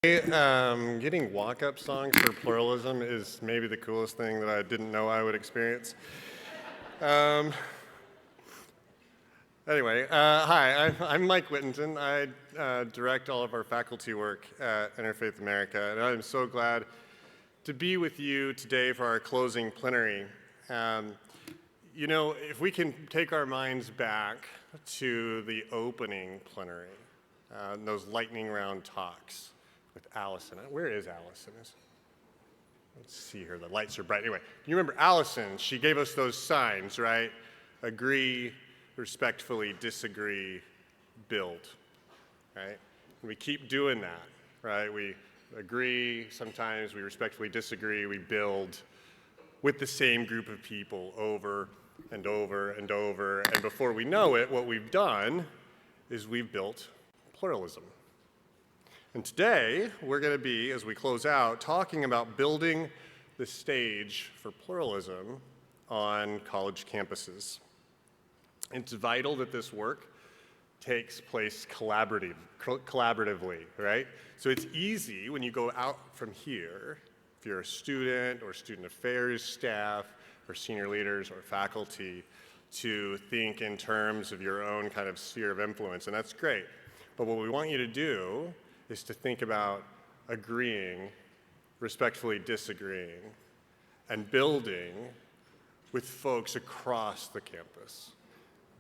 Getting walk-up songs for pluralism is maybe the coolest thing that I didn't know I would experience. Anyway, hi, I'm Mike Whittington. I direct all of our faculty work at Interfaith America, and I'm so glad to be with you today for our closing plenary. You know, if we can take our minds back to the opening plenary, those lightning round talks with Allison. Where is Allison? Let's see here, the lights are bright. Anyway, you remember Allison, she gave us those signs, right? Agree, respectfully disagree, build, right? And we keep doing that, right? We agree, sometimes we respectfully disagree, we build with the same group of people over and over and over, and before we know it, what we've done is we've built pluralism. And today, we're going to be, as we close out, talking about building the stage for pluralism on college campuses. It's vital that this work takes place collaboratively, right? So it's easy when you go out from here, if you're a student or student affairs staff or senior leaders or faculty, to think in terms of your own kind of sphere of influence, and that's great. But what we want you to do is to think about agreeing, respectfully disagreeing, and building with folks across the campus.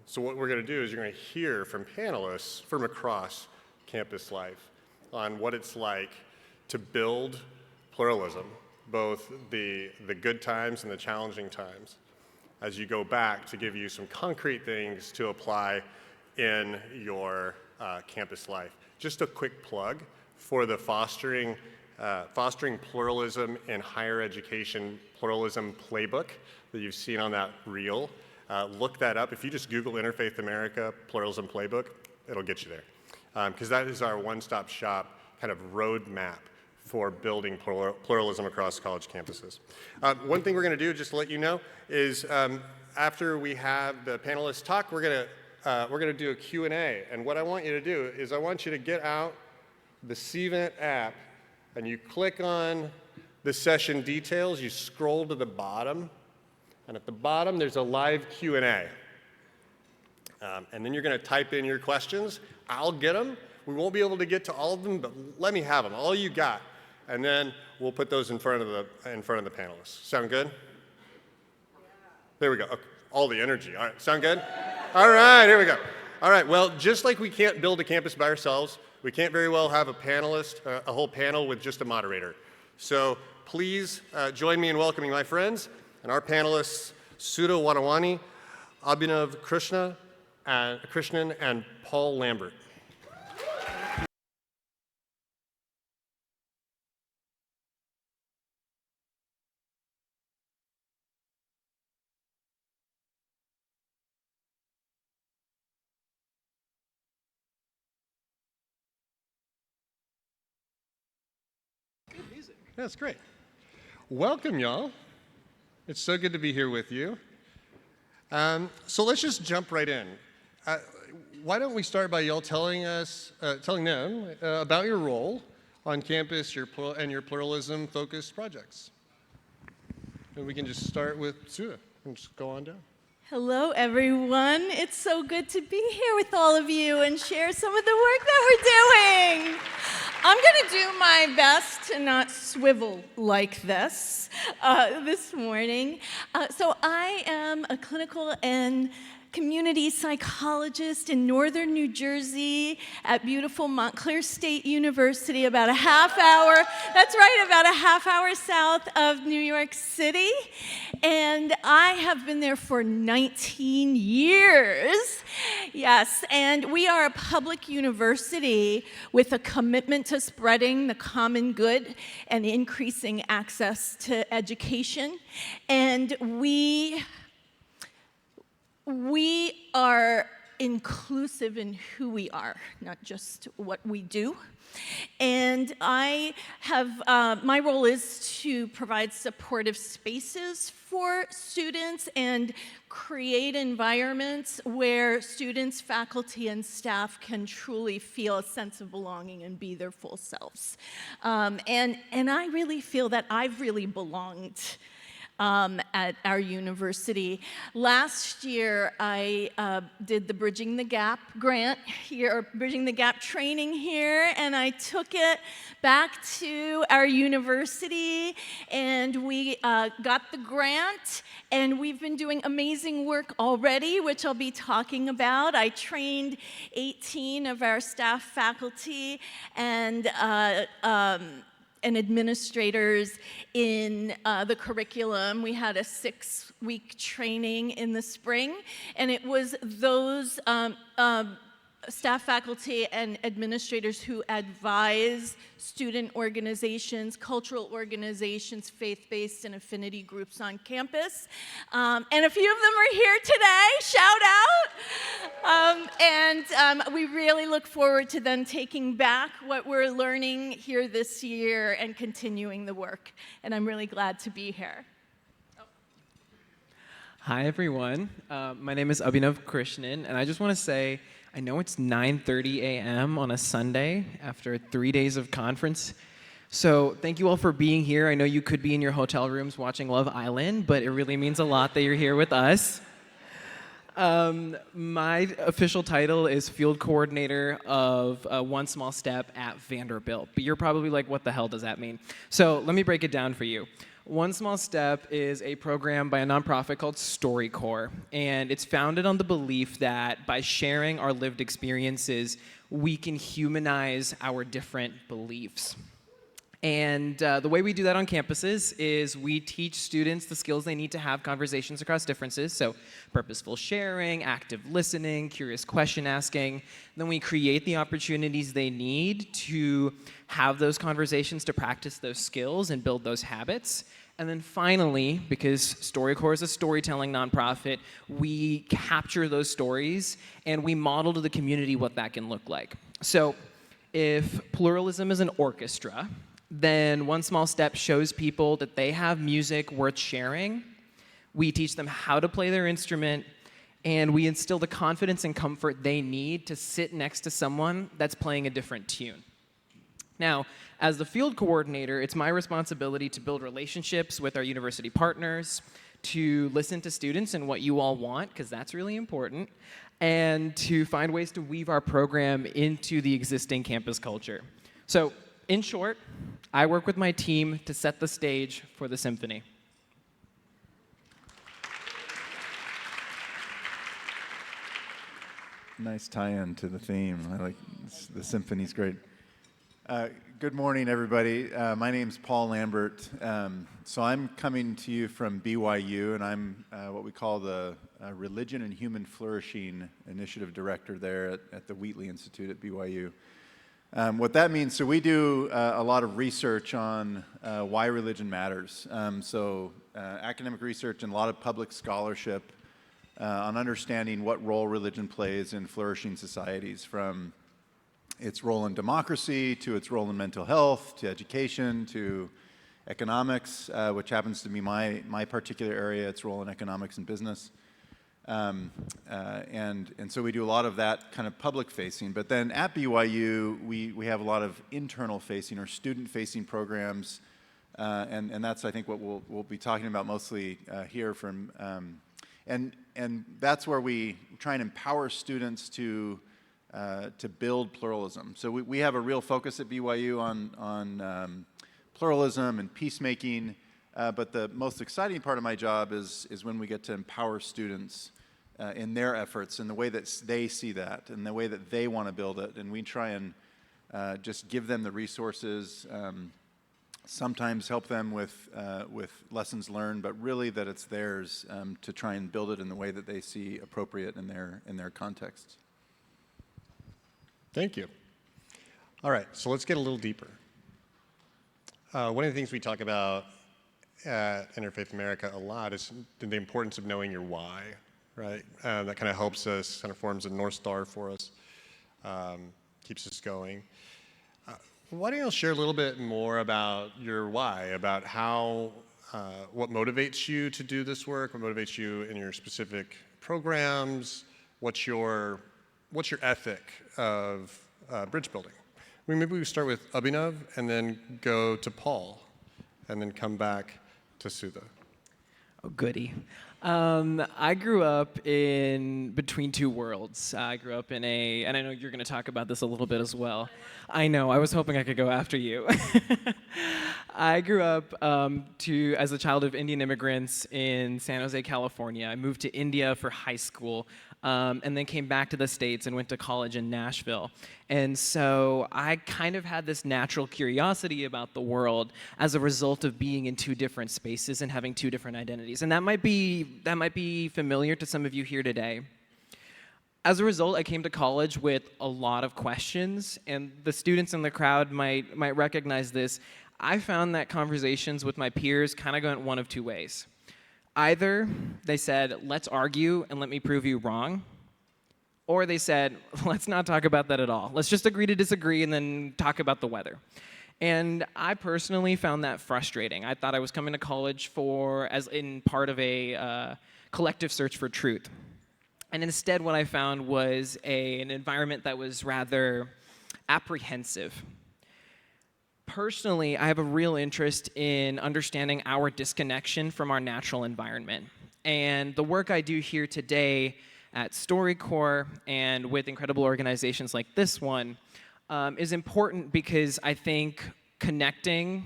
So what we're going to do is you're going to hear from panelists from across campus life on what it's like to build pluralism, both the good times and the challenging times, as you go back to give you some concrete things to apply in your campus life. Just a quick plug for the Fostering Pluralism in Higher Education Pluralism Playbook that you've seen on that reel. Look that up. If you just Google Interfaith America Pluralism Playbook, it'll get you there. Because that is our one-stop shop kind of roadmap for building pluralism across college campuses. One thing we're going to do, just to let you know, is after we have the panelists talk, we're going to do a Q&A. And what I want you to do is I want you to get out the CVent app and you click on the session details, you scroll to the bottom, and at the bottom there's a live Q&A. And then you're going to type in your questions. I'll get them. We won't be able to get to all of them, but let me have them, all you got. And then we'll put those in front of the panelists. Sound good? There we go. Okay. All the energy. All right, sound good? All right, here we go. All right, well, just like we can't build a campus by ourselves, we can't very well have a panelist, a whole panel with just a moderator. So please join me in welcoming my friends and our panelists, Sudha Wadawani, Abhinav Krishnan, and Paul Lambert. That's great. Welcome, y'all. It's so good to be here with you. So let's just jump right in. Why don't we start by y'all telling them about your role on campus, your pluralism-focused projects. And we can just start with Sudha and just go on down. Hello, everyone. It's so good to be here with all of you and share some of the work that we're doing. I'm going to do my best to not swivel like this morning. So I am a clinical and community psychologist in northern New Jersey at beautiful Montclair State University, about a half hour south of New York City. And I have been there for 19 years. Yes, and we are a public university with a commitment to spreading the common good and increasing access to education. And we are inclusive in who we are, not just what we do. And I have, my role is to provide supportive spaces for students and create environments where students, faculty, and staff can truly feel a sense of belonging and be their full selves. And I really feel that I've really belonged at our university. Last year, I did the Bridging the Gap grant here, or Bridging the Gap training here, and I took it back to our university, and we got the grant, and we've been doing amazing work already, which I'll be talking about. I trained 18 of our staff, faculty, and administrators in the curriculum. We had a 6-week training in the spring, and it was those staff, faculty, and administrators who advise student organizations, cultural organizations, faith-based and affinity groups on campus. And a few of them are here today, shout out. We really look forward to then taking back what we're learning here this year and continuing the work. And I'm really glad to be here. Hi, everyone. My name is Abhinav Krishnan, and I just want to say, I know it's 9:30 a.m. on a Sunday after 3 days of conference. So thank you all for being here. I know you could be in your hotel rooms watching Love Island, but it really means a lot that you're here with us. My official title is Field Coordinator of One Small Step at Vanderbilt. But you're probably like, what the hell does that mean? So let me break it down for you. One Small Step is a program by a nonprofit called StoryCorps, and it's founded on the belief that by sharing our lived experiences, we can humanize our different beliefs. And the way we do that on campuses is we teach students the skills they need to have conversations across differences, so purposeful sharing, active listening, curious question asking. Then we create the opportunities they need to have those conversations, to practice those skills and build those habits. And then finally, because StoryCorps is a storytelling nonprofit, we capture those stories and we model to the community what that can look like. So if pluralism is an orchestra, then One Small Step shows people that they have music worth sharing. We teach them how to play their instrument, and we instill the confidence and comfort they need to sit next to someone that's playing a different tune. Now, as the field coordinator, it's my responsibility to build relationships with our university partners, to listen to students and what you all want, because that's really important, and to find ways to weave our program into the existing campus culture. So, in short, I work with my team to set the stage for the symphony. Nice tie-in to the theme. I like the symphony's great. Good morning, everybody. My name's Paul Lambert. So I'm coming to you from BYU, and I'm what we call the Religion and Human Flourishing Initiative Director there at the Wheatley Institute at BYU. What that means, so we do a lot of research on why religion matters. Academic research and a lot of public scholarship on understanding what role religion plays in flourishing societies, from its role in democracy, to its role in mental health, to education, to economics, which happens to be my particular area, its role in economics and business. And so we do a lot of that kind of public facing. But then at BYU, we have a lot of internal facing or student facing programs. And that's, I think, what we'll be talking about mostly here from. And that's where we try and empower students to build pluralism. So we have a real focus at BYU on pluralism and peacemaking. But the most exciting part of my job is when we get to empower students in their efforts, in the way that they see that, and the way that they want to build it. And we try and just give them the resources, sometimes help them with lessons learned, but really that it's theirs to try and build it in the way that they see appropriate in their context. Thank you. All right, so let's get a little deeper. One of the things we talk about at Interfaith America a lot is the importance of knowing your why, right? That kind of helps us, kind of forms a North Star for us, keeps us going. Why don't you share a little bit more about your why, about how, what motivates you to do this work, what motivates you in your specific programs, what's your ethic of bridge building? I mean, maybe we start with Abhinav and then go to Paul and then come back to Sudha. Oh, goody. I grew up in between two worlds. I grew up in and I know you're going to talk about this a little bit as well. I know, I was hoping I could go after you. I grew up as a child of Indian immigrants in San Jose, California. I moved to India for high school, and then came back to the States and went to college in Nashville. And so I kind of had this natural curiosity about the world as a result of being in two different spaces and having two different identities. And that might be familiar to some of you here today. As a result, I came to college with a lot of questions, and the students in the crowd might recognize this. I found that conversations with my peers kind of went one of two ways. Either they said, let's argue and let me prove you wrong, or they said, let's not talk about that at all. Let's just agree to disagree and then talk about the weather. And I personally found that frustrating. I thought I was coming to college as in part of a collective search for truth. And instead what I found was an environment that was rather apprehensive. Personally, I have a real interest in understanding our disconnection from our natural environment. And the work I do here today at StoryCorps and with incredible organizations like this one is important because I think connecting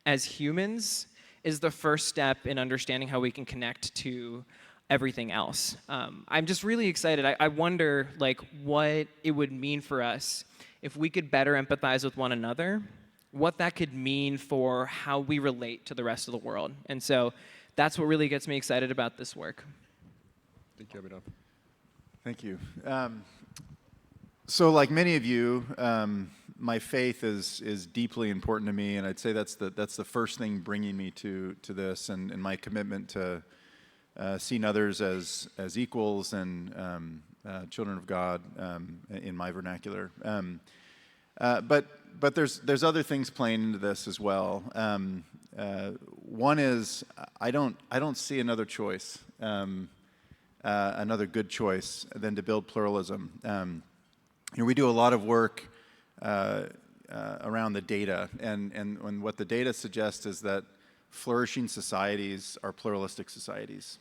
as humans is the first step in understanding how we can connect to everything else. I'm just really excited. I wonder what it would mean for us if we could better empathize with one another, what that could mean for how we relate to the rest of the world. And so that's what really gets me excited about this work. Thank you, Abhinav. Thank you. So like many of you, my faith is deeply important to me, and I'd say that's the first thing bringing me to this, and my commitment to seeing others as equals and children of God in my vernacular. But there's other things playing into this as well. One is I don't see another choice, another good choice than to build pluralism. We do a lot of work around the data, and what the data suggests is that flourishing societies are pluralistic societies.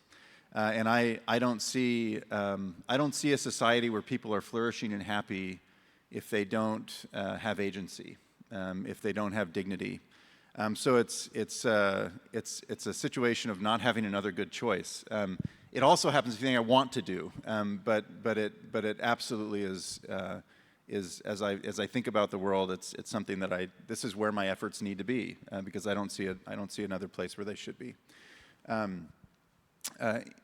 And I don't see a society where people are flourishing and happy if they don't have agency, if they don't have dignity. So it's a situation of not having another good choice. It also happens to be something I want to do, but it absolutely is as I think about the world, it's something that this is where my efforts need to be because I don't see another place where they should be. In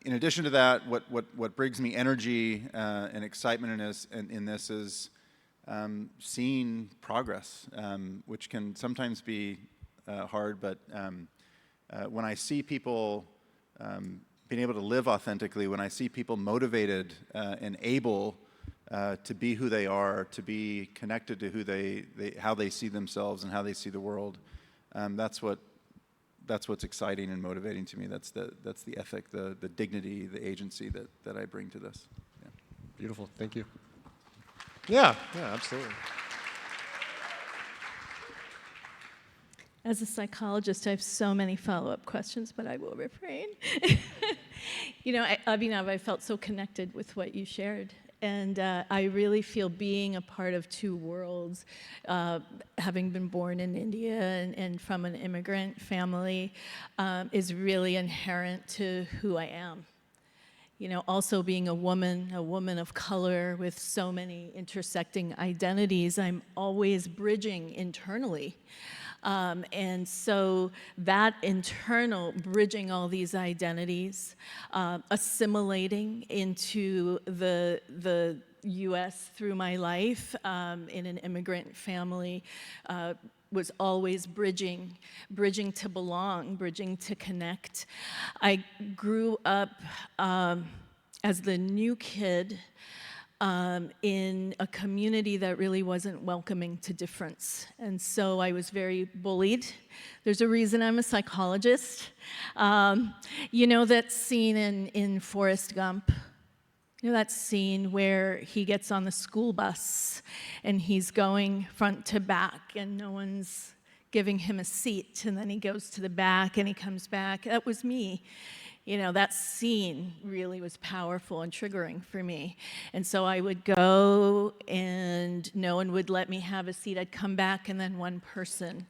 addition to that, what brings me energy and excitement in this is seeing progress, which can sometimes be hard, but when I see people being able to live authentically, when I see people motivated and able to be who they are, to be connected to how they see themselves and how they see the world, that's what's exciting and motivating to me. That's the ethic, the dignity, the agency that I bring to this. Yeah. Beautiful. Thank you. Yeah, absolutely. As a psychologist, I have so many follow-up questions, but I will refrain. Abhinav, I felt so connected with what you shared. And I really feel being a part of two worlds, having been born in India and from an immigrant family, is really inherent to who I am. Also being a woman of color with so many intersecting identities, I'm always bridging internally. And so that internal bridging all these identities, assimilating into the U.S. through my life in an immigrant family, was always bridging to belong, bridging to connect. I grew up as the new kid in a community that really wasn't welcoming to difference. And so I was very bullied. There's a reason I'm a psychologist. You know that scene in Forrest Gump? You know that scene where he gets on the school bus and he's going front to back and no one's giving him a seat, and then he goes to the back and he comes back? That was me. You know, that scene really was powerful and triggering for me. And so I would go and no one would let me have a seat. I'd come back and then one person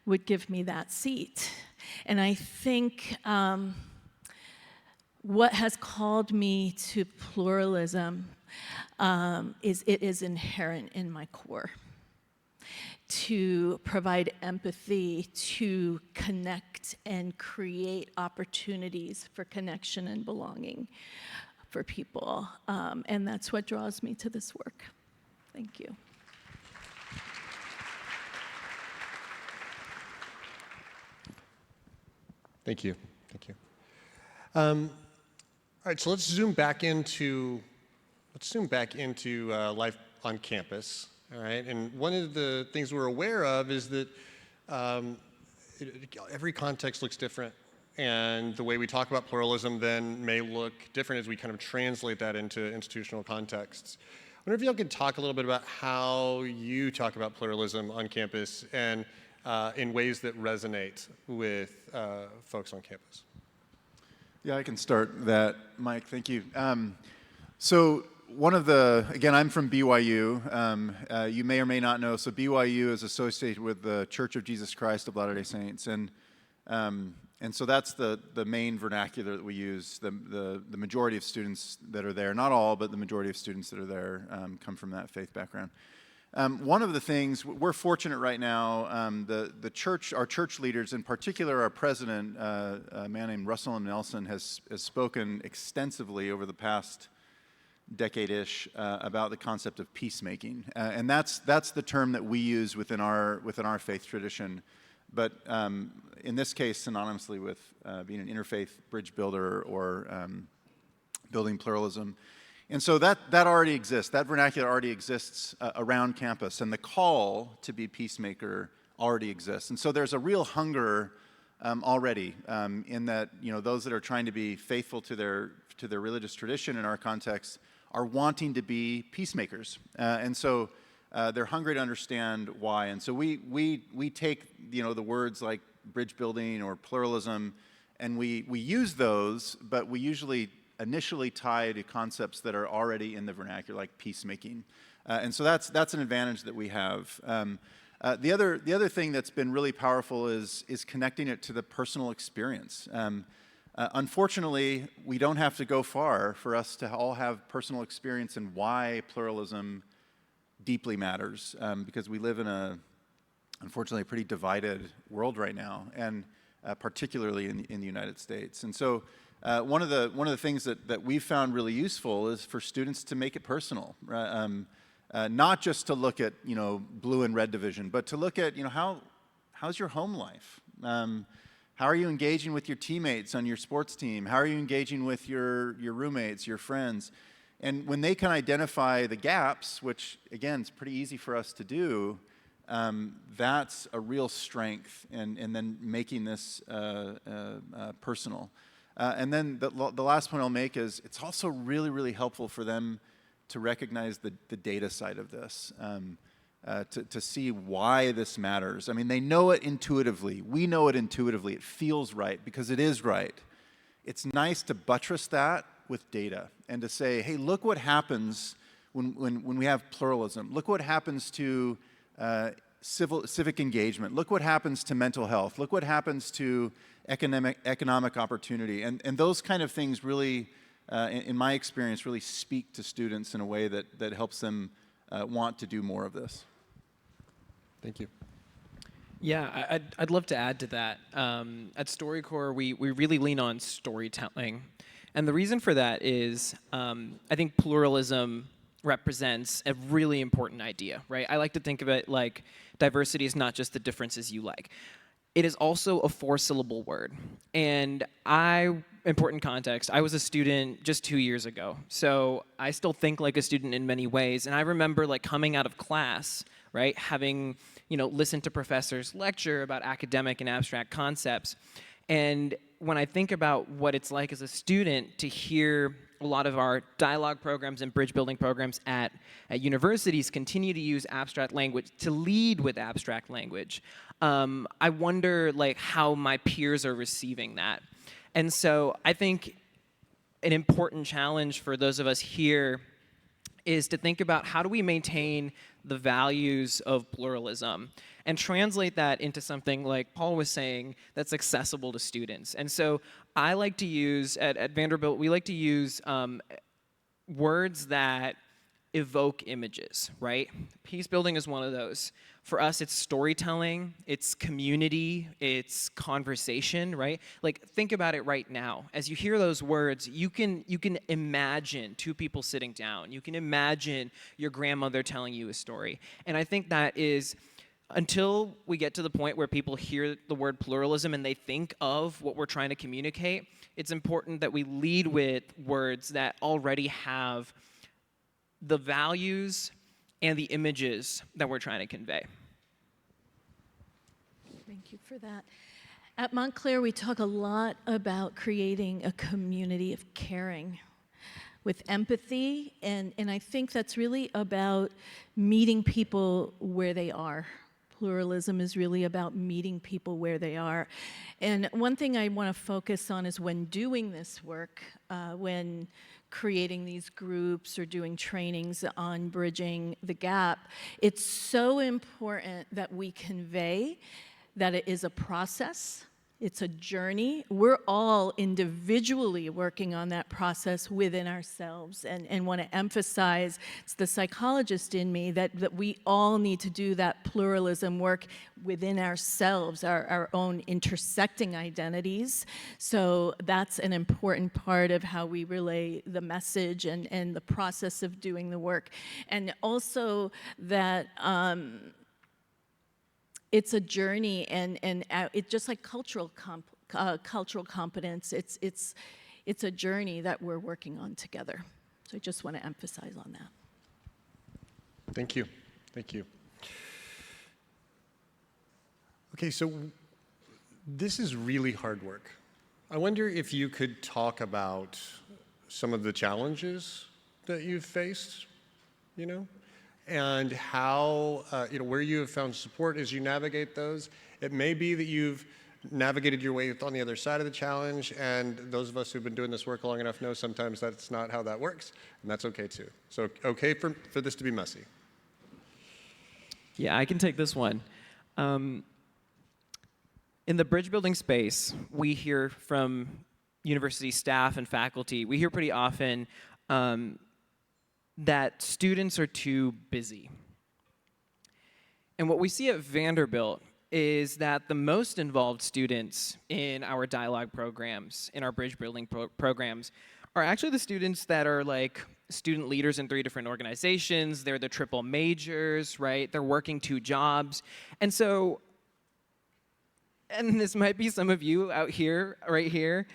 would give me that seat. And I think what has called me to pluralism is it is inherent in my core. To provide empathy, to connect and create opportunities for connection and belonging for people. And that's what draws me to this work. Thank you. Thank you. Thank you. All right, so let's zoom back into life on campus. All right, and one of the things we're aware of is that every context looks different, and the way we talk about pluralism then may look different as we kind of translate that into institutional contexts. I wonder if y'all could talk a little bit about how you talk about pluralism on campus and in ways that resonate with folks on campus. Yeah, I can start that, Mike. Thank you. So one of the, again, I'm from BYU. You may or may not know, so BYU is associated with the Church of Jesus Christ of Latter-day Saints, and so that's the main vernacular that we use. The majority of students that are there, not all, but the majority of students that are there come from that faith background. One of the things, we're fortunate right now, the church, our church leaders, in particular our president, a man named Russell M. Nelson, has spoken extensively over the past decade-ish about the concept of peacemaking, and that's the term that we use within our faith tradition, but in this case synonymously with being an interfaith bridge builder or building pluralism. And so that already exists, that vernacular already exists around campus, and the call to be peacemaker already exists. And so there's a real hunger already in that, you know, those that are trying to be faithful to their religious tradition in our context are wanting to be peacemakers, and so they're hungry to understand why. And so we take, you know, the words like bridge building or pluralism, and we use those, but we usually initially tie to concepts that are already in the vernacular, like peacemaking, and so that's an advantage that we have. The other thing that's been really powerful is connecting it to the personal experience. Unfortunately, we don't have to go far for us to all have personal experience in why pluralism deeply matters, because we live in unfortunately, a pretty divided world right now, and particularly in the United States. And so one of the things that we've found really useful is for students to make it personal, not just to look at, you know, blue and red division, but to look at, you know, how's your home life? How are you engaging with your teammates on your sports team? How are you engaging with your roommates, your friends? And when they can identify the gaps, which again is pretty easy for us to do, that's a real strength in then making this personal. And then the last point I'll make is it's also really, really helpful for them to recognize the data side of this, to see why this matters. I mean, they know it intuitively. We know it intuitively. It feels right because it is right. It's nice to buttress that with data and to say, hey, look what happens when we have pluralism. Look what happens to civic engagement. Look what happens to mental health. Look what happens to economic opportunity. And those kind of things really, in my experience, really speak to students in a way that helps them want to do more of this. Thank you. Yeah, I'd love to add to that. At StoryCorps, we really lean on storytelling. And the reason for that is I think pluralism represents a really important idea, right? I like to think of it like diversity is not just the differences you like. It is also a 4-syllable word. And I important context. I was a student just 2 years ago, so I still think like a student in many ways. And I remember like coming out of class, right, having listened to professors lecture about academic and abstract concepts. And when I think about what it's like as a student to hear a lot of our dialogue programs and bridge building programs at universities continue to use abstract language, to lead with abstract language, I wonder like how my peers are receiving that. And so I think an important challenge for those of us here is to think about how do we maintain the values of pluralism and translate that into something, like Paul was saying, that's accessible to students. And so I like to use, at Vanderbilt, we like to use words that evoke images, right? Peace building is one of those. For us, it's storytelling, it's community, it's conversation, right? Like, think about it right now. As you hear those words, you can imagine two people sitting down. You can imagine your grandmother telling you a story. And I think that is, until we get to the point where people hear the word pluralism and they think of what we're trying to communicate, it's important that we lead with words that already have the values and the images that we're trying to convey. Thank you for that. At Montclair, we talk a lot about creating a community of caring with empathy, and I think that's really about meeting people where they are. Pluralism is really about meeting people where they are. And one thing I want to focus on is when doing this work, when creating these groups or doing trainings on bridging the gap, it's so important that we convey that it is a process, it's a journey. We're all individually working on that process within ourselves, and want to emphasize, it's the psychologist in me, that we all need to do that pluralism work within ourselves, our own intersecting identities. So that's an important part of how we relay the message and the process of doing the work. And also that it's a journey, and it's just like cultural competence. It's a journey that we're working on together. So I just want to emphasize on that. Thank you. Thank you. Okay, so this is really hard work. I wonder if you could talk about some of the challenges that you've faced, and how, where you have found support as you navigate those. It may be that you've navigated your way on the other side of the challenge, and those of us who've been doing this work long enough know sometimes that's not how that works, and that's okay too. So okay for this to be messy. Yeah, I can take this one. In the bridge building space, we hear from university staff and faculty, we hear pretty often that students are too busy. And what we see at Vanderbilt is that the most involved students in our dialogue programs, in our bridge building programs, are actually the students that are like student leaders in 3 different organizations. They're the triple majors, right? They're working 2 jobs. And so, and this might be some of you out here, right here,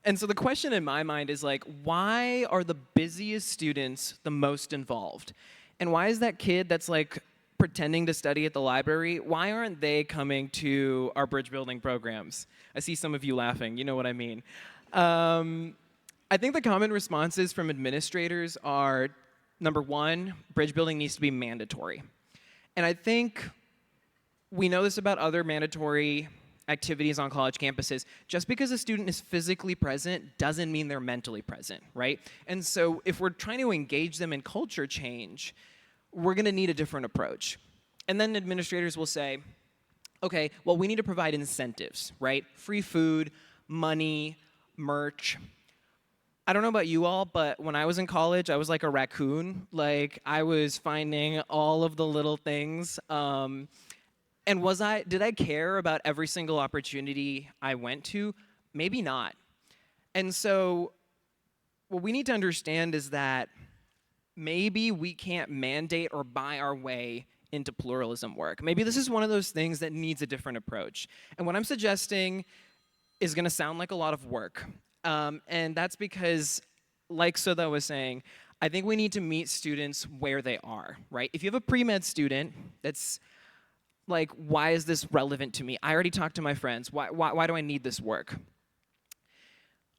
and so the question in my mind is like, why are the busiest students the most involved? And why is that kid that's like pretending to study at the library, why aren't they coming to our bridge building programs? I see some of you laughing, you know what I mean. I think the common responses from administrators are, number 1, bridge building needs to be mandatory. And I think we know this about other mandatory activities on college campuses. Just because a student is physically present doesn't mean they're mentally present, right? And so if we're trying to engage them in culture change, we're going to need a different approach. And then administrators will say, okay, well, we need to provide incentives, right? Free food, money, merch. I don't know about you all, but when I was in college, I was like a raccoon. Like, I was finding all of the little things. And did I care about every single opportunity I went to? Maybe not. And so what we need to understand is that maybe we can't mandate or buy our way into pluralism work. Maybe this is one of those things that needs a different approach. And what I'm suggesting is going to sound like a lot of work. And that's because, like Sudha was saying, I think we need to meet students where they are, right? If you have a pre-med student that's like, why is this relevant to me? I already talked to my friends. Why do I need this work?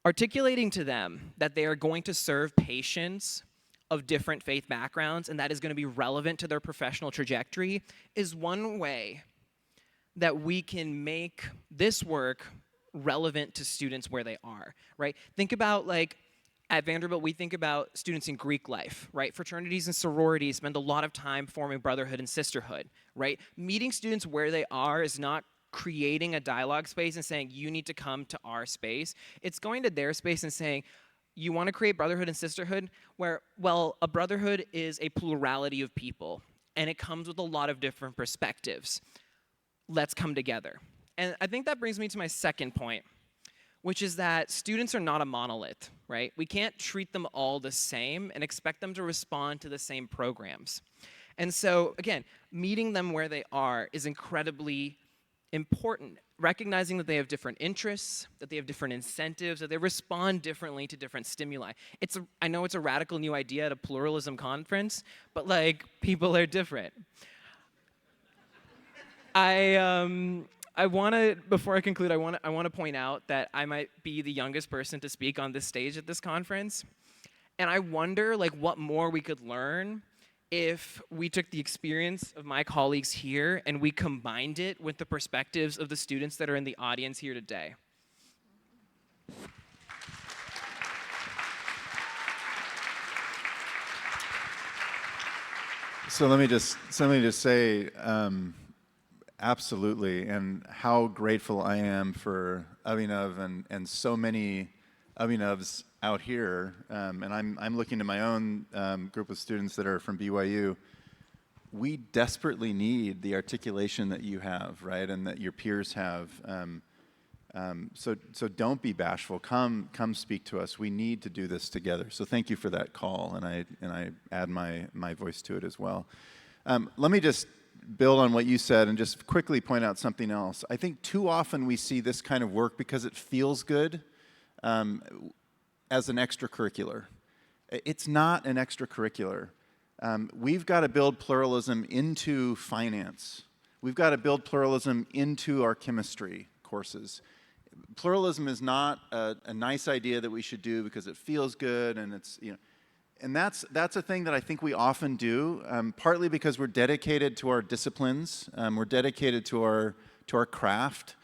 Articulating to them that they are going to serve patients of different faith backgrounds and that is going to be relevant to their professional trajectory is one way that we can make this work relevant to students where they are, right? Think about, like, at Vanderbilt, we think about students in Greek life, right? Fraternities and sororities spend a lot of time forming brotherhood and sisterhood, right? Meeting students where they are is not creating a dialogue space and saying, you need to come to our space. It's going to their space and saying, you want to create brotherhood and sisterhood where, well, a brotherhood is a plurality of people, and it comes with a lot of different perspectives. Let's come together. And I think that brings me to my second point, which is that students are not a monolith, right? We can't treat them all the same and expect them to respond to the same programs. And so, again, meeting them where they are is incredibly important, recognizing that they have different interests, that they have different incentives, that they respond differently to different stimuli. I know it's a radical new idea at a pluralism conference, but like, people are different. I want to, before I conclude, I want to point out that I might be the youngest person to speak on this stage at this conference, and I wonder, like, what more we could learn if we took the experience of my colleagues here and we combined it with the perspectives of the students that are in the audience here today. So let me just say, absolutely, and how grateful I am for Abhinav and so many Abhinavs out here, and I'm looking to my own group of students that are from BYU. We desperately need the articulation that you have, right, and that your peers have. So don't be bashful. Come speak to us. We need to do this together. So thank you for that call, and I add my voice to it as well. Let me just build on what you said and just quickly point out something else. I think too often we see this kind of work because it feels good as an extracurricular. It's not an extracurricular. We've got to build pluralism into finance. We've got to build pluralism into our chemistry courses. Pluralism is not a nice idea that we should do because it feels good, and it's, you know, and that's a thing that I think we often do, partly because we're dedicated to our disciplines, we're dedicated to our craft.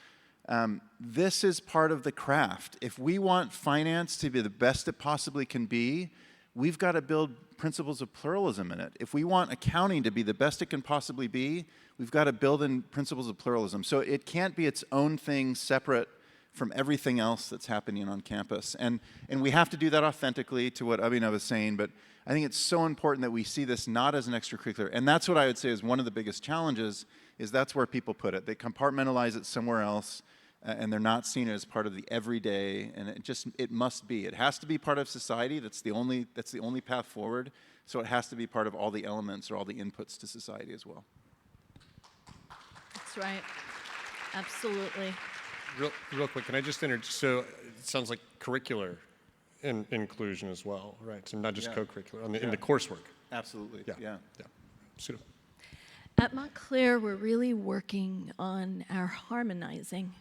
This is part of the craft. If we want finance to be the best it possibly can be, we've got to build principles of pluralism in it. If we want accounting to be the best it can possibly be, we've got to build in principles of pluralism. So it can't be its own thing separate from everything else that's happening on campus. And we have to do that authentically, to what Abhinav was saying, but I think it's so important that we see this not as an extracurricular. And that's what I would say is one of the biggest challenges, is that's where people put it. They compartmentalize it somewhere else, and they're not seeing it as part of the everyday, and it must be. It has to be part of society. That's the only path forward. So it has to be part of all the elements or all the inputs to society as well. That's right. Absolutely. Real quick, can I just so it sounds like curricular inclusion as well, right? So not just co-curricular, in the coursework. Absolutely, yeah. Sudha. At Montclair, we're really working on our harmonizing,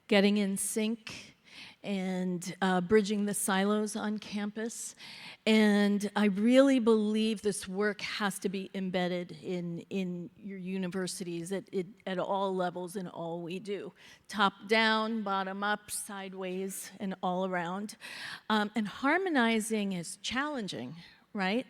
getting in sync, and bridging the silos on campus. And I really believe this work has to be embedded in your universities at all levels in all we do. Top down, bottom up, sideways, and all around. And harmonizing is challenging, right?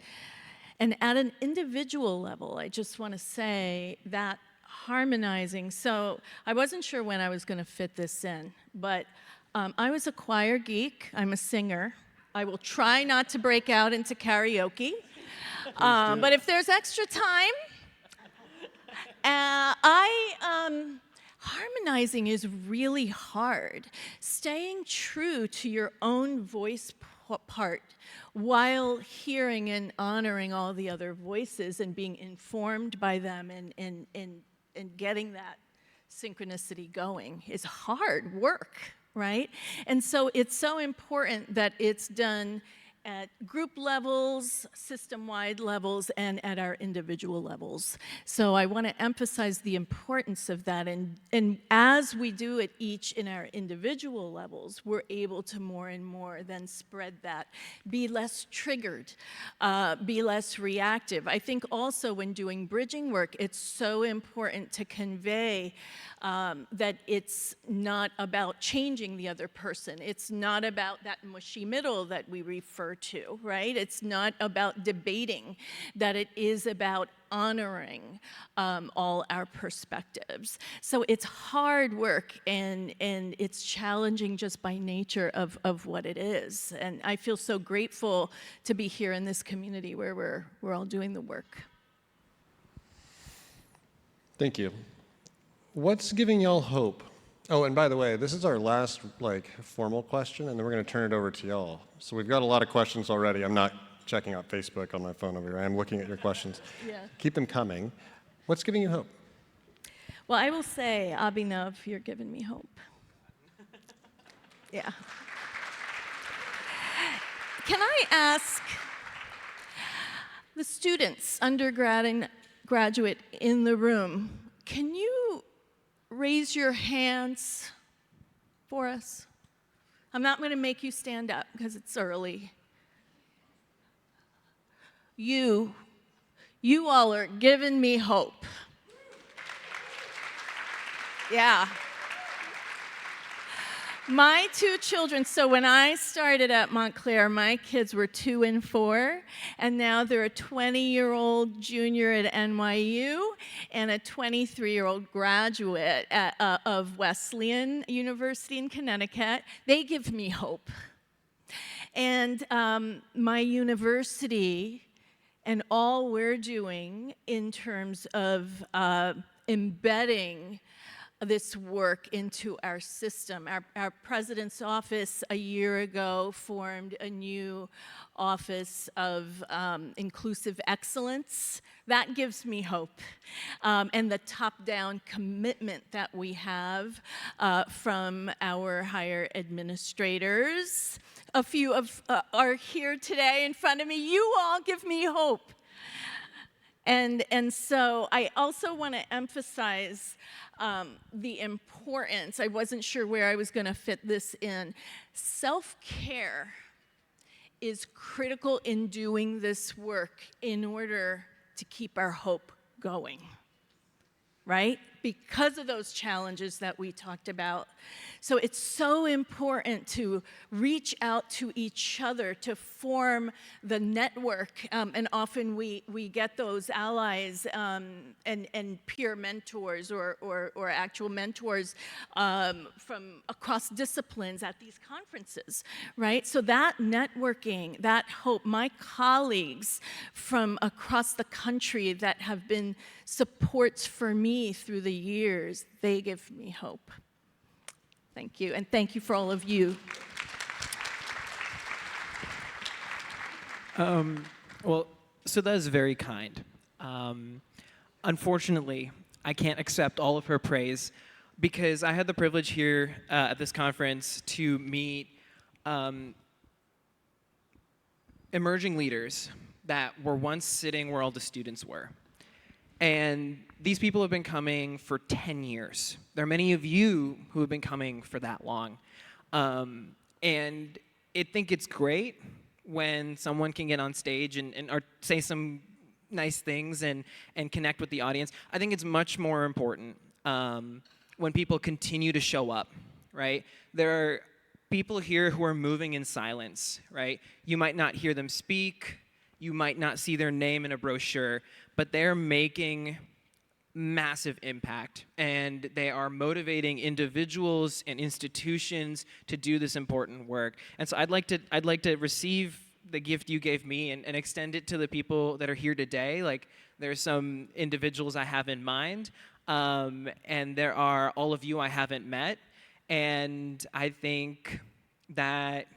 And at an individual level, I just want to say that harmonizing, so I wasn't sure when I was going to fit this in, but I was a choir geek. I'm a singer. I will try not to break out into karaoke, but if there's extra time, harmonizing is really hard. Staying true to your own voice part while hearing and honoring all the other voices and being informed by them and getting that synchronicity going is hard work, right? And so it's so important that it's done at group levels, system-wide levels, and at our individual levels. So I want to emphasize the importance of that. And as we do it each in our individual levels, we're able to more and more then spread that, be less triggered, be less reactive. I think also when doing bridging work, it's so important to convey that it's not about changing the other person. It's not about that mushy middle that we refer to, right? It's not about debating, that it is about honoring all our perspectives. So it's hard work, and it's challenging just by nature of what it is. And I feel so grateful to be here in this community where we're all doing the work. Thank you. What's giving y'all hope? Oh, and by the way, this is our last formal question, and then we're going to turn it over to y'all. So we've got a lot of questions already. I'm not checking out Facebook on my phone over here. I'm looking at your questions. Yeah. Keep them coming. What's giving you hope? Well, I will say, Abhinav, you're giving me hope. Yeah. Can I ask the students, undergrad and graduate in the room, can you raise your hands for us? I'm not going to make you stand up because it's early. You all are giving me hope. Yeah. My two children, so when I started at Montclair, my kids were 2 and 4, and now they're a 20-year-old junior at NYU and a 23-year-old graduate of Wesleyan University in Connecticut. They give me hope. And my university and all we're doing in terms of embedding this work into our system. Our president's office a year ago formed a new office of inclusive excellence. That gives me hope. And the top-down commitment that we have from our higher administrators. A few are here today in front of me. You all give me hope. And so I also want to emphasize the importance. I wasn't sure where I was going to fit this in. Self-care is critical in doing this work in order to keep our hope going, right? Because of those challenges that we talked about. So it's so important to reach out to each other to form the network, and often we get those allies and peer mentors or actual mentors from across disciplines at these conferences, right? So that networking, that hope, my colleagues from across the country that have been supports for me through the years, they give me hope. Thank you, and thank you for all of you. Well, so that is very kind. Unfortunately, I can't accept all of her praise because I had the privilege here at this conference to meet emerging leaders that were once sitting where all the students were. And these people have been coming for 10 years. There are many of you who have been coming for that long. And I think it's great when someone can get on stage and or say some nice things and connect with the audience. I think it's much more important when people continue to show up, right? There are people here who are moving in silence, right? You might not hear them speak. You might not see their name in a brochure, but they're making massive impact, and they are motivating individuals and institutions to do this important work. And so I'd like to receive the gift you gave me and extend it to the people that are here today. Like, there's some individuals I have in mind, and there are all of you I haven't met, and I think that,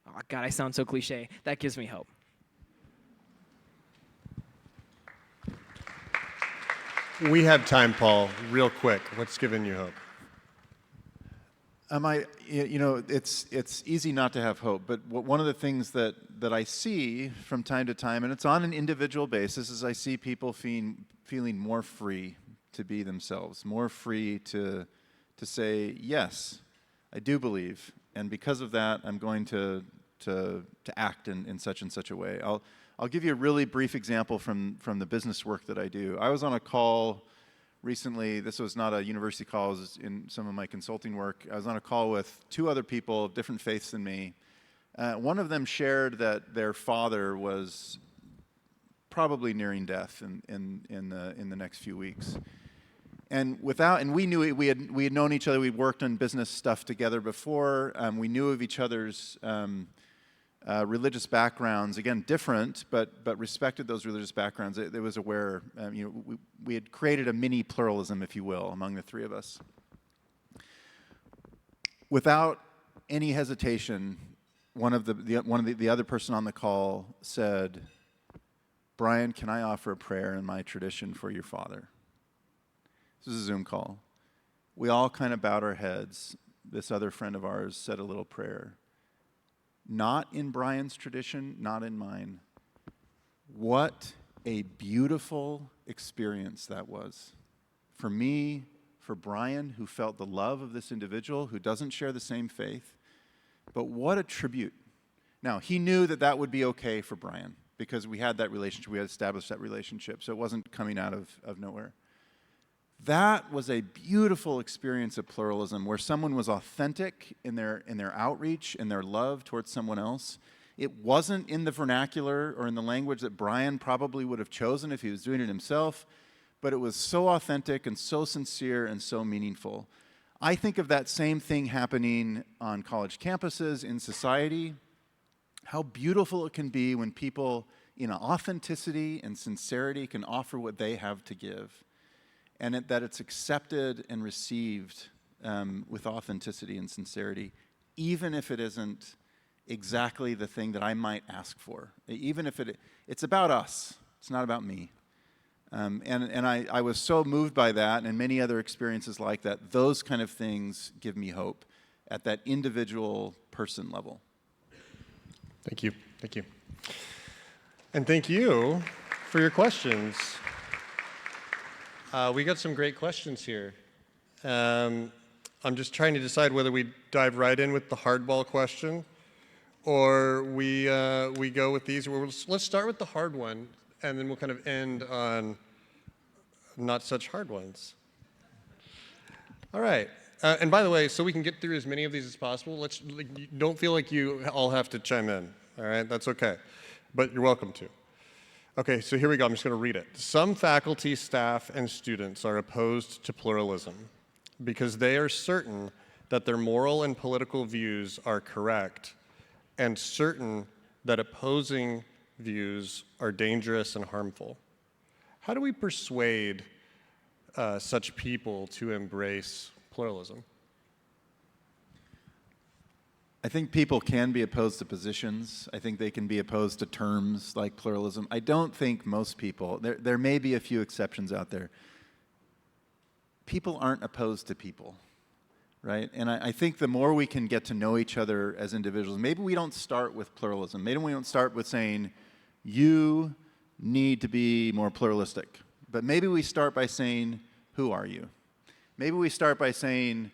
oh God, I sound so cliche. That gives me hope. We have time, Paul. Real quick, what's giving you hope? You know, it's easy not to have hope, but one of the things that I see from time to time, and it's on an individual basis, is I see people feeling more free to be themselves, more free to say, yes, I do believe, and because of that, I'm going to act in such and such a way. I'll give you a really brief example from the business work that I do. I was on a call recently. This was not a university call, it was in some of my consulting work. I was on a call with two other people of different faiths than me. One of them shared that their father was probably nearing death in the next few weeks. And we knew we had known each other. We'd worked on business stuff together before. We knew of each other's religious backgrounds, again, different, but respected those religious backgrounds. It was aware, we had created a mini pluralism, if you will, among the three of us. Without any hesitation, the other person on the call said, "Brian, can I offer a prayer in my tradition for your father?" This is a Zoom call. We all kind of bowed our heads. This other friend of ours said a little prayer. Not in Brian's tradition, not in mine. What a beautiful experience that was. For me, for Brian, who felt the love of this individual who doesn't share the same faith, but what a tribute. Now, he knew that would be okay for Brian because we had that relationship, we had established that relationship, so it wasn't coming out of nowhere. That was a beautiful experience of pluralism where someone was authentic in their outreach, in their love towards someone else. It wasn't in the vernacular or in the language that Brian probably would have chosen if he was doing it himself, but it was so authentic and so sincere and so meaningful. I think of that same thing happening on college campuses, in society, how beautiful it can be when people in authenticity and sincerity can offer what they have to give. And that it's accepted and received with authenticity and sincerity, even if it isn't exactly the thing that I might ask for. Even if it's about us, it's not about me. And I was so moved by that and many other experiences like that. Those kind of things give me hope at that individual person level. Thank you. Thank you. And thank you for your questions. We got some great questions here. I'm just trying to decide whether we dive right in with the hardball question or we go with these. Let's start with the hard one, and then we'll kind of end on not such hard ones. All right. And by the way, so we can get through as many of these as possible, don't feel like you all have to chime in. All right? That's okay. But you're welcome to. Okay, so here we go. I'm just going to read it. Some faculty, staff, and students are opposed to pluralism because they are certain that their moral and political views are correct and certain that opposing views are dangerous and harmful. How do we persuade such people to embrace pluralism? I think people can be opposed to positions. I think they can be opposed to terms like pluralism. I don't think most people, there may be a few exceptions out there. People aren't opposed to people, right? And I think the more we can get to know each other as individuals, maybe we don't start with pluralism. Maybe we don't start with saying, you need to be more pluralistic. But maybe we start by saying, who are you? Maybe we start by saying,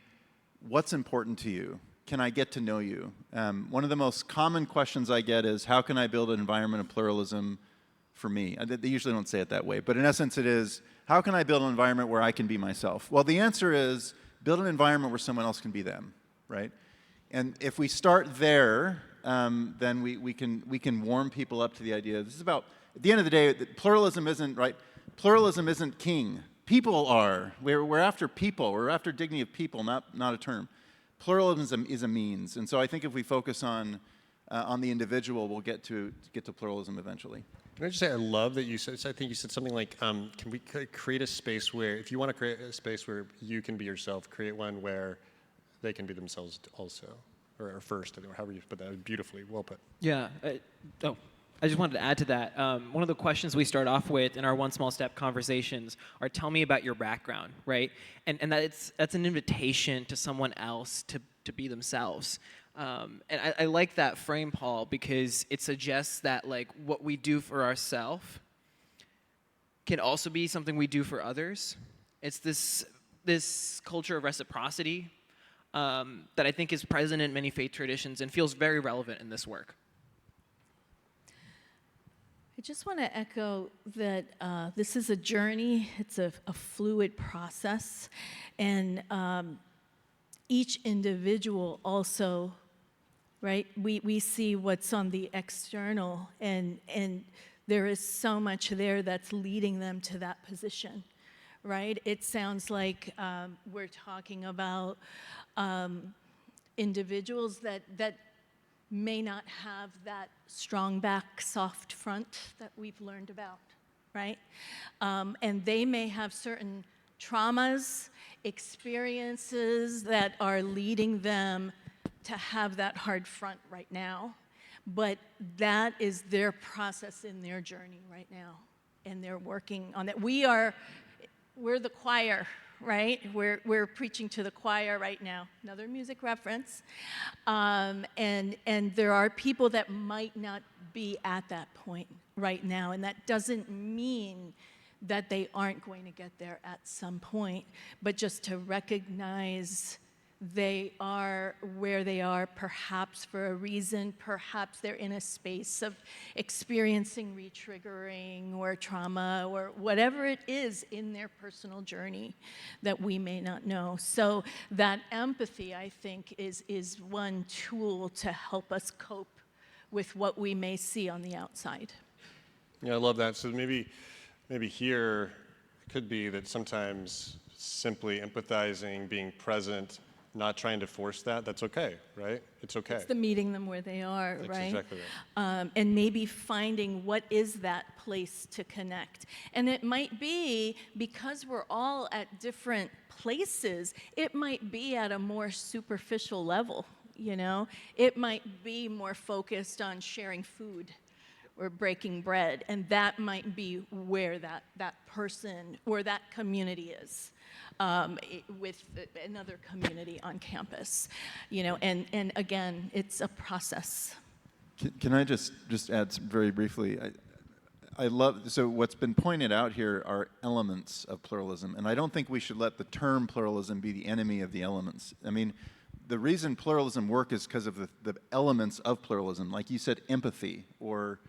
what's important to you? Can I get to know you? One of the most common questions I get is, how can I build an environment of pluralism for me? They usually don't say it that way, but in essence it is, how can I build an environment where I can be myself? Well, the answer is, build an environment where someone else can be them, right? And if we start there, then we can warm people up to the idea. This is about, at the end of the day, pluralism isn't, right? Pluralism isn't king. People are. We're after people. We're after dignity of people, not a term. Pluralism is a means, and so I think if we focus on the individual, we'll get to pluralism eventually. Can I just say, I love that you said, I think you said something like, can we create a space where, if you want to create a space where you can be yourself, create one where they can be themselves also, or first, or however you put that, beautifully, well put. Yeah. I just wanted to add to that. One of the questions we start off with in our One Small Step conversations are, tell me about your background, right? And that's an invitation to someone else to to be themselves. And I like that frame, Paul, because it suggests that like what we do for ourselves can also be something we do for others. It's this culture of reciprocity that I think is present in many faith traditions and feels very relevant in this work. I just want to echo that this is a journey. It's a fluid process. And each individual also, right, we see what's on the external, and there is so much there that's leading them to that position, right? It sounds like we're talking about individuals that may not have that strong back, soft front that we've learned about, right? And they may have certain traumas, experiences that are leading them to have that hard front right now. But that is their process in their journey right now. And they're working on that. We're the choir, right? We're preaching to the choir right now. Another music reference. And there are people that might not be at that point right now. And that doesn't mean that they aren't going to get there at some point, but just to recognize they are where they are perhaps for a reason. Perhaps they're in a space of experiencing retriggering or trauma or whatever it is in their personal journey that we may not know. So that empathy, I think, is one tool to help us cope with what we may see on the outside. Yeah, I love that. So maybe here it could be that sometimes simply empathizing, being present, not trying to force that's okay, right? It's okay. It's the meeting them where they are, That's right? exactly right. And maybe finding what is that place to connect. And it might be, because we're all at different places, it might be at a more superficial level, you know? It might be more focused on sharing food or breaking bread, and that might be where that person or that community is. With another community on campus, you know, and again, it's a process. Can I just add very briefly? I love, so what's been pointed out here are elements of pluralism, and I don't think we should let the term pluralism be the enemy of the elements. I mean, the reason pluralism works is because of the elements of pluralism, like you said, empathy or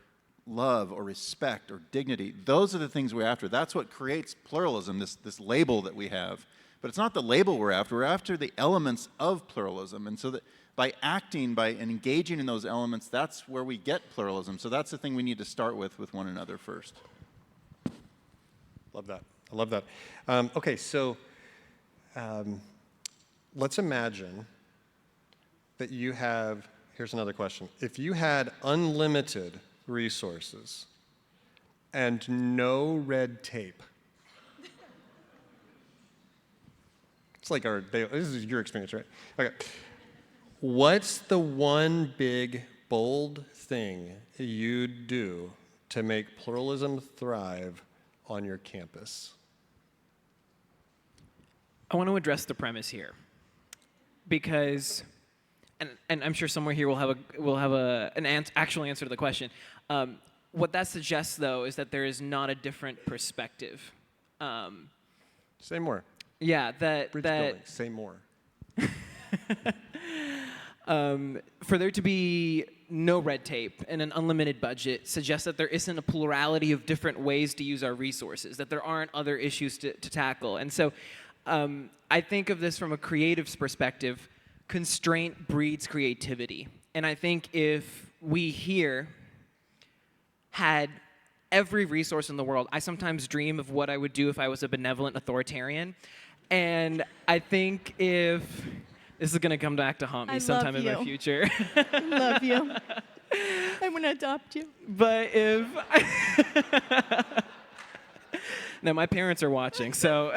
love or respect or dignity. Those are the things we're after. That's what creates pluralism, this label that we have. But it's not the label we're after the elements of pluralism. And so that by acting, by engaging in those elements, that's where we get pluralism. So that's the thing we need to start with one another first. Love that. I love that. Okay, so let's imagine that you have, here's another question. If you had unlimited resources and no red tape. It's like this is your experience, right? Okay. What's the one big, bold thing you'd do to make pluralism thrive on your campus? I want to address the premise here, because, and I'm sure somewhere here we'll have an actual answer to the question. What that suggests, though, is that there is not a different perspective. Say more. Yeah, Bridge building. Say more. For there to be no red tape and an unlimited budget suggests that there isn't a plurality of different ways to use our resources, that there aren't other issues to tackle. And so I think of this from a creative's perspective. Constraint breeds creativity. And I think if we here had every resource in the world, I sometimes dream of what I would do if I was a benevolent authoritarian. And I think if this is going to come back to haunt me sometime in my future. I love you. I want to adopt you. But if no, my parents are watching, so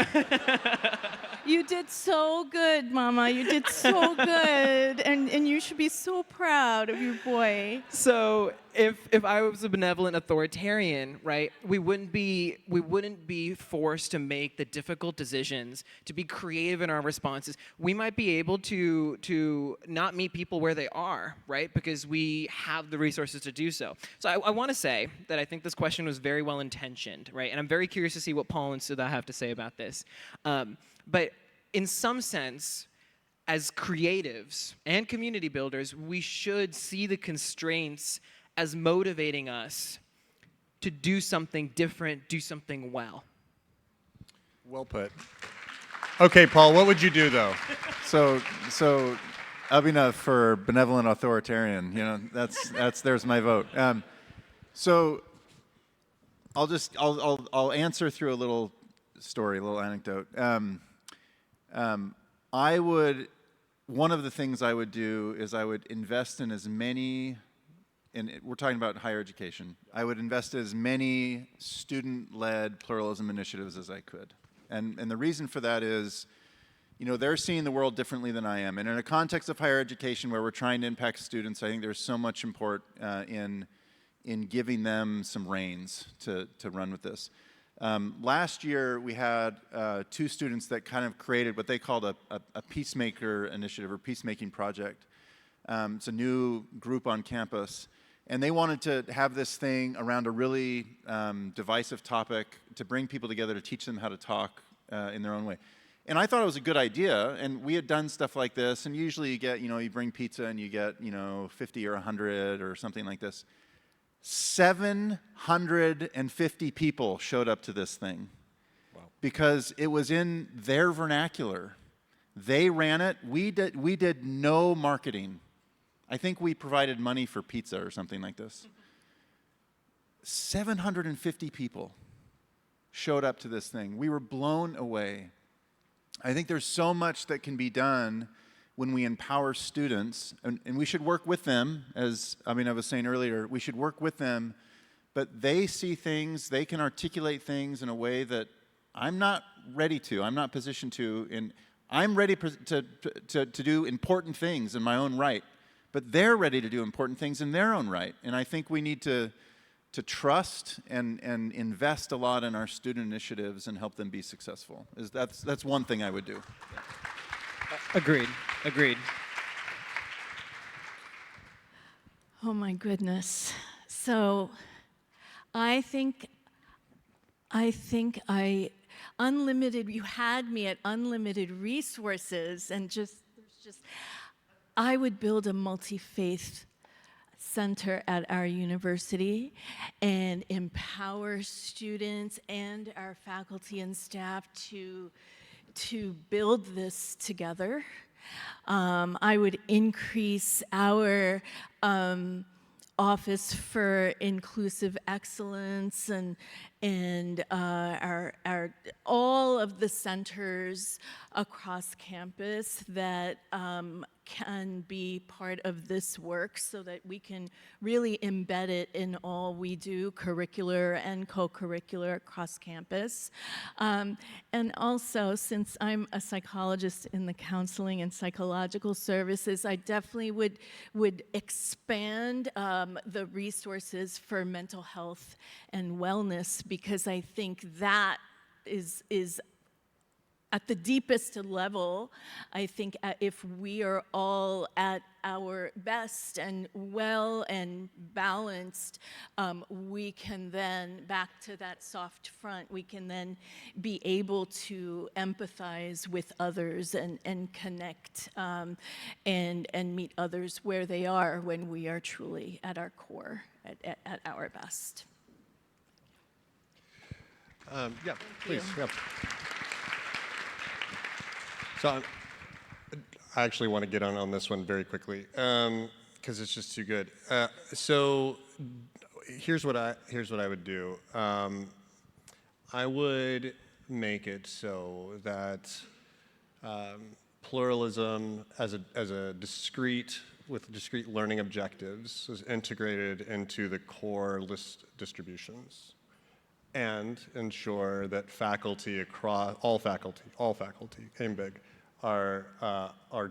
You did so good, Mama. You did so good. And you should be so proud of your boy. So if I was a benevolent authoritarian, right, we wouldn't be forced to make the difficult decisions, to be creative in our responses. We might be able to not meet people where they are, right, because we have the resources to do so. So I want to say that I think this question was very well intentioned, right, and I'm very curious to see what Paul and Sudha have to say about this. But in some sense, as creatives and community builders, we should see the constraints as motivating us to do something different, do something well. Well put. Okay, Paul, what would you do, though? So Abhinav for benevolent authoritarian, you know, there's my vote. So I'll answer through a little story, a little anecdote. One of the things I would do is I would invest in as many, and we're talking about higher education, I would invest in as many student-led pluralism initiatives as I could. And the reason for that is, you know, they're seeing the world differently than I am. And in a context of higher education where we're trying to impact students, I think there's so much import in giving them some reins to run with this. Last year, we had 2 students that kind of created what they called a peacemaker initiative or peacemaking project. It's a new group on campus. And they wanted to have this thing around a really divisive topic to bring people together to teach them how to talk in their own way. And I thought it was a good idea. And we had done stuff like this. And usually you get, you know, you bring pizza and you get, you know, 50 or 100 or something like this. 750 people showed up to this thing. Wow. Because it was in their vernacular. They ran it. We did no marketing. I think we provided money for pizza or something like this. 750 people showed up to this thing. We were blown away. I think there's so much that can be done when we empower students, and we should work with them, as I was saying earlier, we should work with them, but they see things, they can articulate things in a way that I'm not ready to, I'm not positioned to, and I'm ready to do important things in my own right, but they're ready to do important things in their own right, and I think we need to trust and invest a lot in our student initiatives and help them be successful. That's one thing I would do. Agreed. Oh my goodness. So I think unlimited, you had me at unlimited resources and I would build a multi-faith center at our university and empower students and our faculty and staff to build this together. I would increase our Office for Inclusive Excellence and all of the centers across campus that can be part of this work so that we can really embed it in all we do, curricular and co-curricular across campus. And also, since I'm a psychologist in the counseling and psychological services, I definitely would expand the resources for mental health and wellness, because I think that is at the deepest level. I think if we are all at our best and well and balanced, we can then, back to that soft front, we can then be able to empathize with others and connect and meet others where they are when we are truly at our core, at our best. Yeah, please. Yeah. So I actually want to get on this one very quickly because it's just too good. So here's what I would do. I would make it so that pluralism as a discrete learning objectives is integrated into the core list distributions, and ensure that faculty across all faculty, aim big, are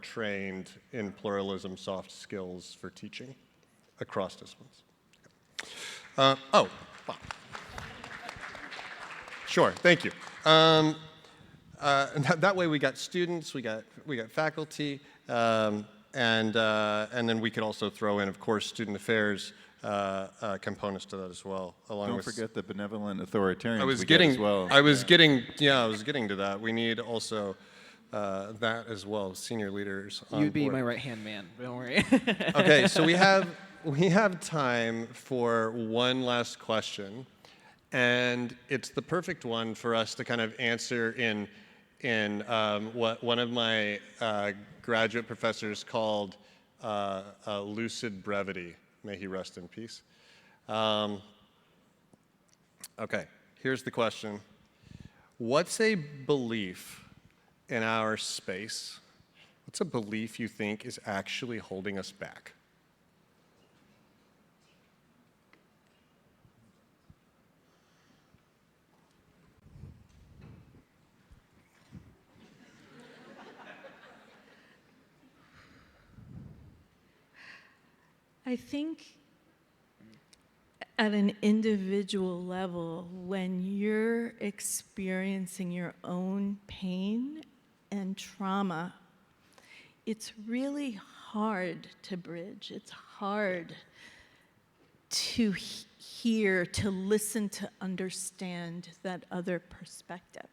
trained in pluralism soft skills for teaching across disciplines. Wow. Sure, thank you. And that way we got students, we got faculty, and then we could also throw in, of course, student affairs components to that as well. Don't forget the benevolent authoritarians I was we get getting, as well. I was getting to that. We need also that as well, senior leaders on You'd be board. my right-hand man, don't worry. Okay, so we have time for one last question, and it's the perfect one for us to kind of answer in what one of my graduate professors called lucid brevity. May he rest in peace. Okay, here's the question. What's a belief in our space? What's a belief you think is actually holding us back? I think at an individual level, when you're experiencing your own pain and trauma, it's really hard to bridge. It's hard to hear, to listen, to understand that other perspective.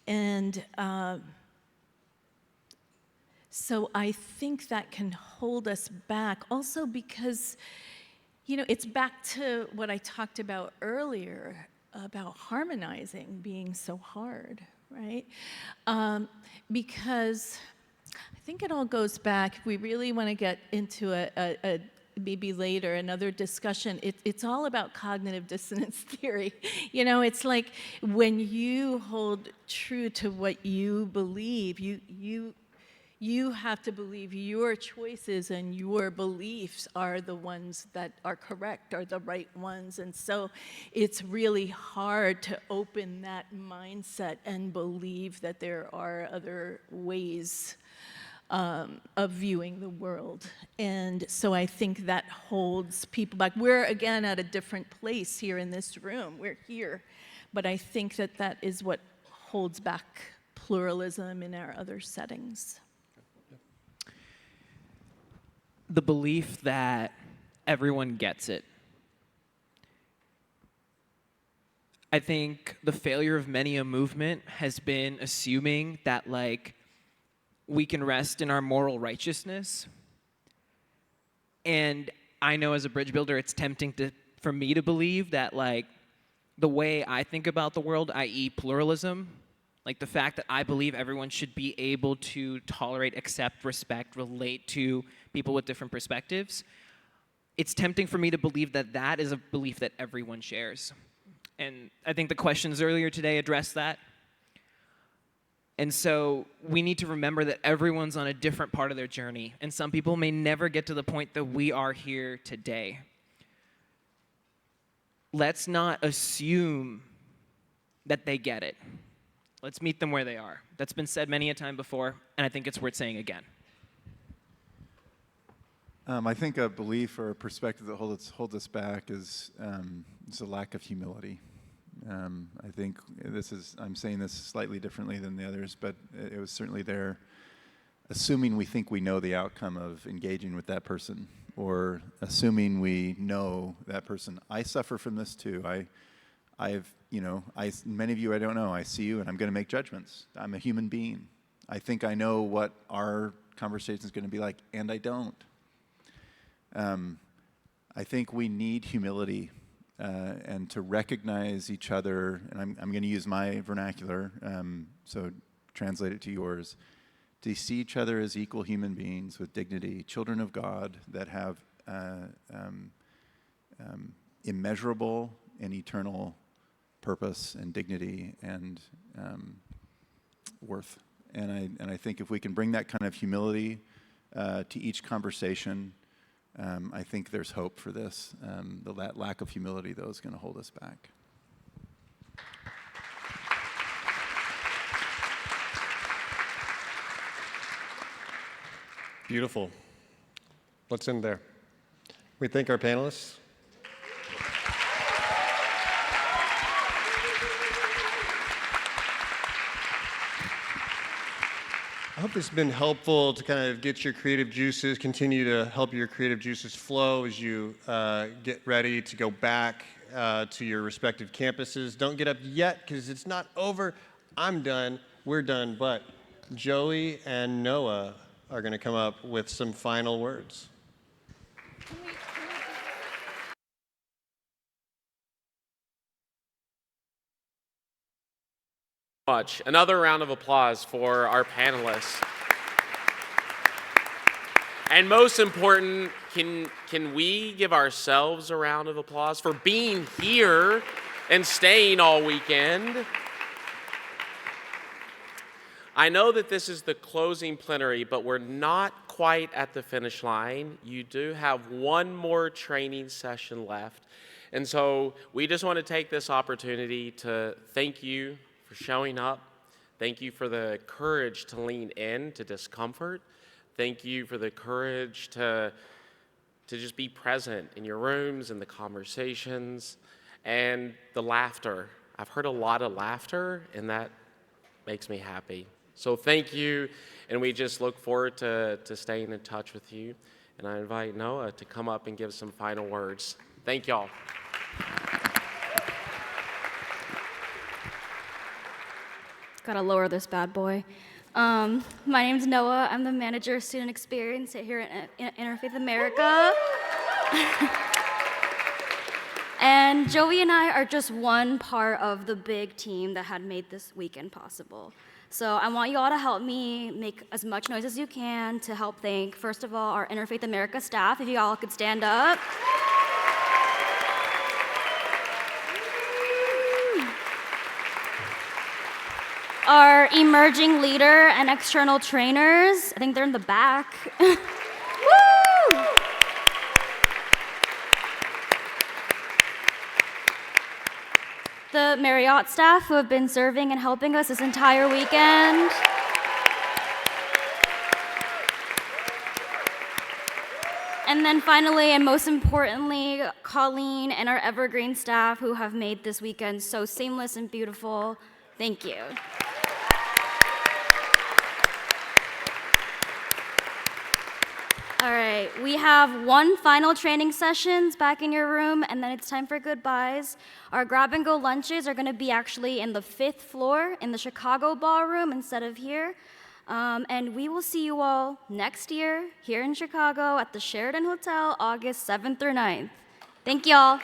And so I think that can hold us back also because, it's back to what I talked about earlier about harmonizing being so hard, right? Because I think it all goes back, if we really want to get into a maybe later, another discussion, it's all about cognitive dissonance theory. It's like when you hold true to what you believe, you have to believe your choices and your beliefs are the ones that are correct, are the right ones. And so it's really hard to open that mindset and believe that there are other ways of viewing the world. And so I think that holds people back. We're, again, at a different place here in this room. We're here. But I think that is what holds back pluralism in our other settings. The belief that everyone gets it. I think the failure of many a movement has been assuming that, we can rest in our moral righteousness. And I know as a bridge builder, it's tempting for me to believe that, the way I think about the world, i.e. pluralism, the fact that I believe everyone should be able to tolerate, accept, respect, relate to people with different perspectives, it's tempting for me to believe that that is a belief that everyone shares. And I think the questions earlier today addressed that. And so we need to remember that everyone's on a different part of their journey, and some people may never get to the point that we are here today. Let's not assume that they get it. Let's meet them where they are. That's been said many a time before, and I think it's worth saying again. I think a belief or a perspective that holds us back is a lack of humility. I think I'm saying this slightly differently than the others, but it was certainly there. Assuming we think we know the outcome of engaging with that person, or assuming we know that person. I suffer from this too. Many of you I don't know. I see you and I'm going to make judgments. I'm a human being. I think I know what our conversation is going to be like, and I don't. I think we need humility and to recognize each other, and I'm going to use my vernacular, so translate it to yours, to see each other as equal human beings with dignity, children of God that have immeasurable and eternal purpose and dignity and worth. And I think if we can bring that kind of humility to each conversation, I think there's hope for this. That lack of humility, though, is going to hold us back. Beautiful. Let's end there. We thank our panelists. hope this has been helpful to kind of get your creative juices, continue to help your creative juices flow as you get ready to go back to your respective campuses. Don't get up yet because it's not over. I'm done. We're done. But Joey and Noah are going to come up with some final words. Much. Another round of applause for our panelists. And most important, can we give ourselves a round of applause for being here and staying all weekend? I know that this is the closing plenary, but we're not quite at the finish line. You do have one more training session left. And so we just want to take this opportunity to thank you for showing up. Thank you for the courage to lean in to discomfort. Thank you for the courage to just be present in your rooms and the conversations and the laughter. I've heard a lot of laughter, and that makes me happy. So thank you, and we just look forward to staying in touch with you. And I invite Noah to come up and give some final words. Thank y'all. Gotta lower this bad boy. My name's Noah. I'm the manager of student experience here at Interfaith America. And Joey and I are just one part of the big team that had made this weekend possible. So I want you all to help me make as much noise as you can to help thank, first of all, our Interfaith America staff, if you all could stand up. Our emerging leader and external trainers, I think they're in the back. Woo! The Marriott staff who have been serving and helping us this entire weekend. And then finally, and most importantly, Colleen and our Evergreen staff who have made this weekend so seamless and beautiful. Thank you. All right, we have one final training sessions back in your room, and then it's time for goodbyes. Our grab-and-go lunches are gonna be actually in the 5th floor in the Chicago ballroom instead of here. And we will see you all next year here in Chicago at the Sheraton Hotel, August 7th through 9th. Thank y'all.